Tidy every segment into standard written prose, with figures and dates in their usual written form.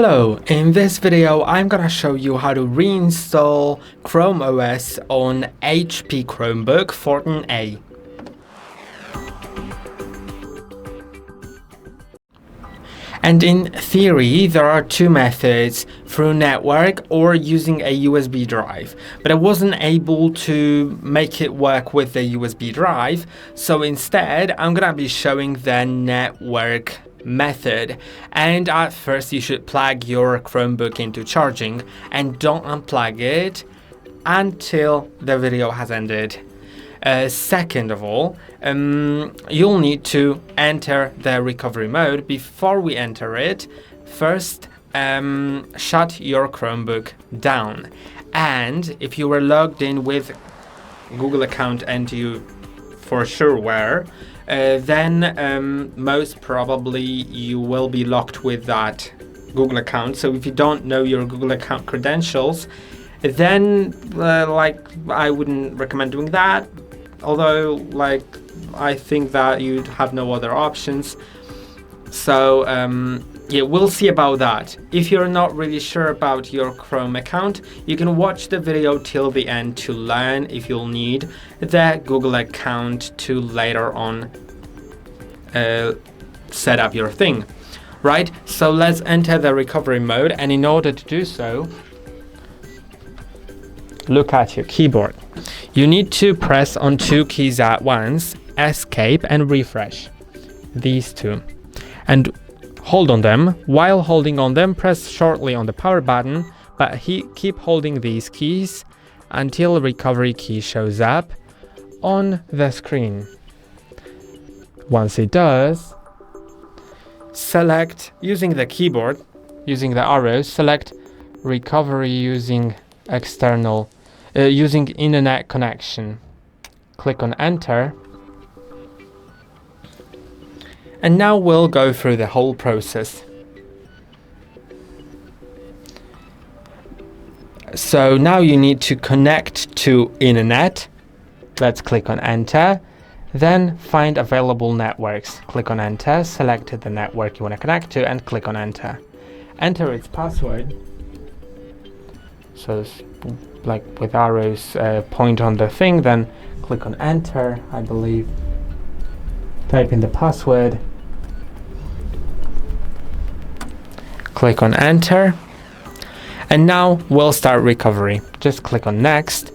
Hello, in this video I'm gonna show you how to reinstall chromeOS on HP Chromebook 14A. And in theory, there are two methods, through network or using a USB drive. But I wasn't able to make it work with the USB drive, so instead I'm gonna be showing the network method. And at first you should plug your Chromebook into charging and don't unplug it until the video has ended. Second of all, you'll need to enter the recovery mode. Before we enter it, first shut your Chromebook down. And if you were logged in with Google account and you for sure were, then most probably you will be locked with that Google account. So if you don't know your Google account credentials, then I wouldn't recommend doing that. Although I think that you'd have no other options. So yeah, we'll see about that. If you're not really sure about your Chrome account, you can watch the video till the end to learn if you'll need the Google account to later on set up your thing. Right, so let's enter the recovery mode, and in order to do so, look at your keyboard. You need to press on two keys at once, escape and refresh, these two, and hold on them. While holding on them, press shortly on the power button, but keep holding these keys until the recovery key shows up on the screen. Once it does, select, using the keyboard, using the arrows, select recovery using external using internet connection. Click on enter. And now we'll go through the whole process. So now you need to connect to internet. Let's click on enter. Then find available networks. Click on enter, select the network you want to connect to and click on enter. Enter its password. So like with arrows point on the thing, then click on enter, I believe. Type in the password. Click on enter. And now we'll start recovery. Just click on next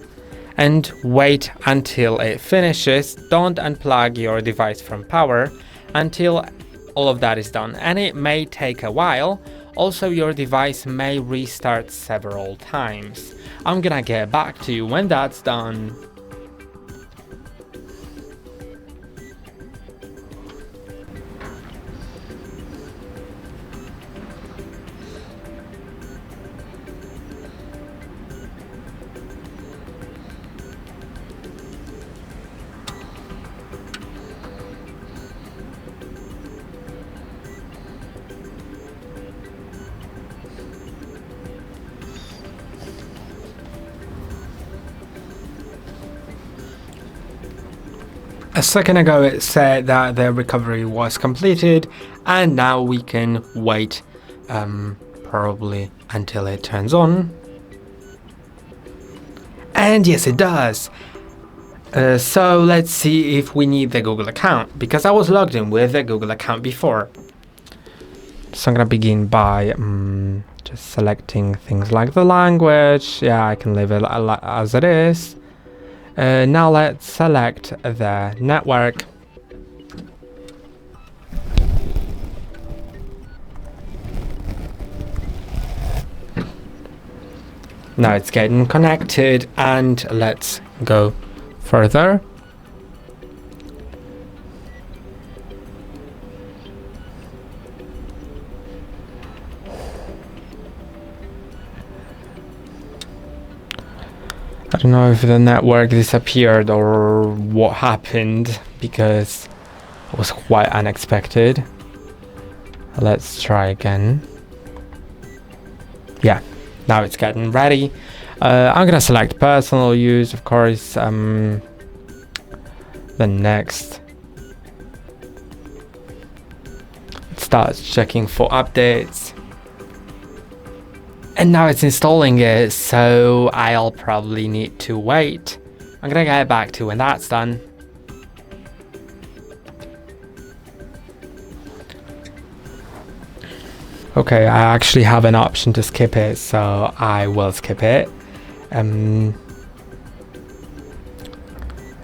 and wait until it finishes. Don't unplug your device from power until all of that is done. And it may take a while. Also, your device may restart several times. I'm gonna get back to you when that's done. A second ago it said that the recovery was completed, and now we can wait probably until it turns on. And yes, it does. So let's see if we need the Google account, because I was logged in with the Google account before. So I'm gonna begin by just selecting things like the language. Yeah, I can leave it as it is. Now let's select the network. Now it's getting connected, and let's go further. I don't know if the network disappeared or what happened, because it was quite unexpected. Let's try again. Yeah, now it's getting ready. I'm gonna select personal use, of course. Then next. It starts checking for updates. And now it's installing it, so I'll probably need to wait. I'm gonna get back to when that's done. Okay, I actually have an option to skip it, so I will skip it.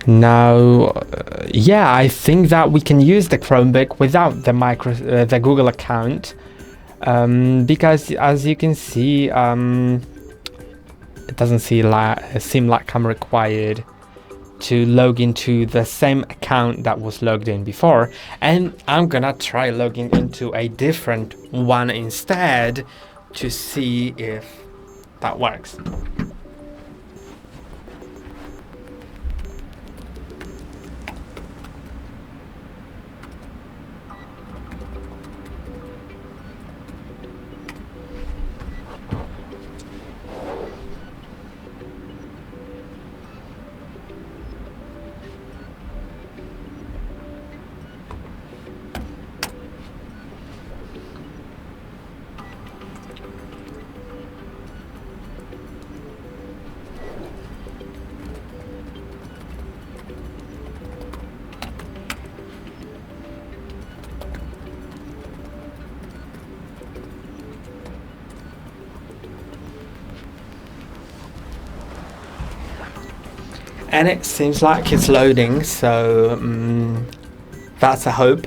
Now, yeah, I think that we can use the Chromebook without the Google account, because as you can see, it doesn't seem like I'm required to log into the same account that was logged in before, and I'm gonna try logging into a different one instead to see if that works. And it seems like it's loading, so that's a hope.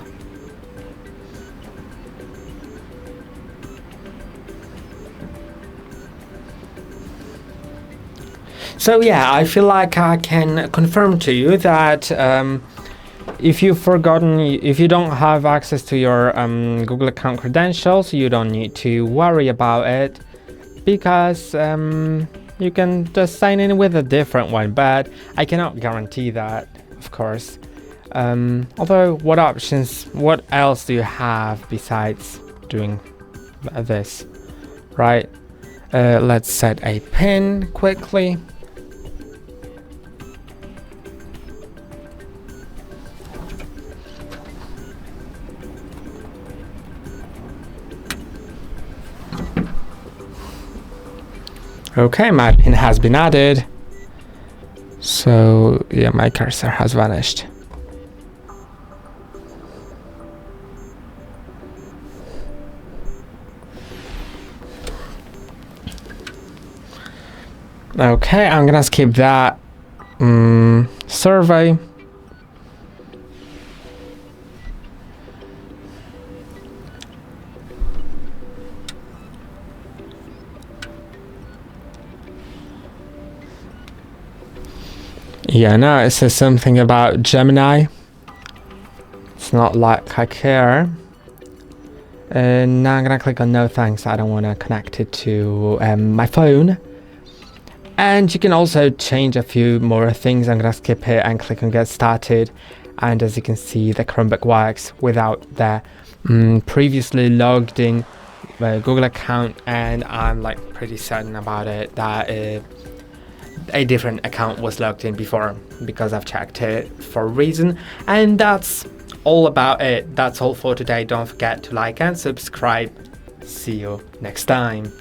So yeah, I feel like I can confirm to you that if you don't have access to your Google account credentials, you don't need to worry about it, because you can just sign in with a different one, but I cannot guarantee that, of course. Although, what else do you have besides doing this, right? Let's set a pin quickly. Okay, my pin has been added. So yeah, my cursor has vanished. Okay, I'm gonna skip that survey. Yeah, now it says something about Gemini. It's not like I care. And now I'm gonna click on no thanks. I don't want to connect it to my phone. And you can also change a few more things. I'm gonna skip it and click on get started. And as you can see, the Chromebook works without the previously logged in Google account, and I'm like pretty certain about it that a different account was logged in before, because I've checked it for a reason. And that's all about it. That's all for today. Don't forget to like and subscribe. See you next time.